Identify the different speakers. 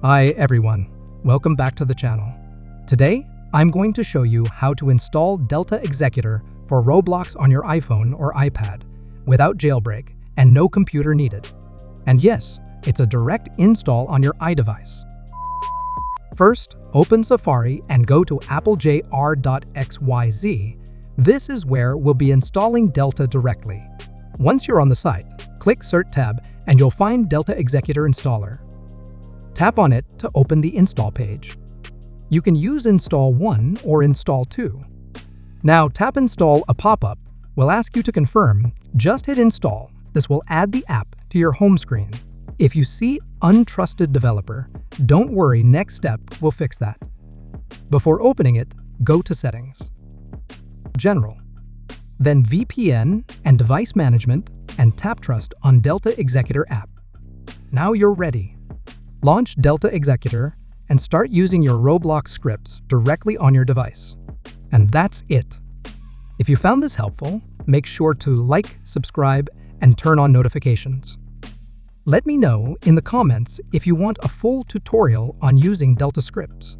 Speaker 1: Hi everyone, welcome back to the channel. Today, I'm going to show you how to install Delta Executor for Roblox on your iPhone or iPad without jailbreak and no computer needed. And yes, it's a direct install on your iDevice. First, open Safari and go to applejr.xyz. This is where we'll be installing Delta directly. Once you're on the site, click Cert tab and you'll find Delta Executor Installer. Tap on it to open the install page. You can use Install 1 or Install 2. Now tap Install. A pop-up will ask you to confirm. Just hit Install. This will add the app to your home screen. If you see Untrusted Developer, don't worry, next step will fix that. Before opening it, go to Settings, General, then VPN and Device Management, and tap Trust on Delta Executor app. Now you're ready. Launch Delta Executor and start using your Roblox scripts directly on your device. And that's it. If you found this helpful, make sure to like, subscribe, and turn on notifications. Let me know in the comments if you want a full tutorial on using Delta scripts.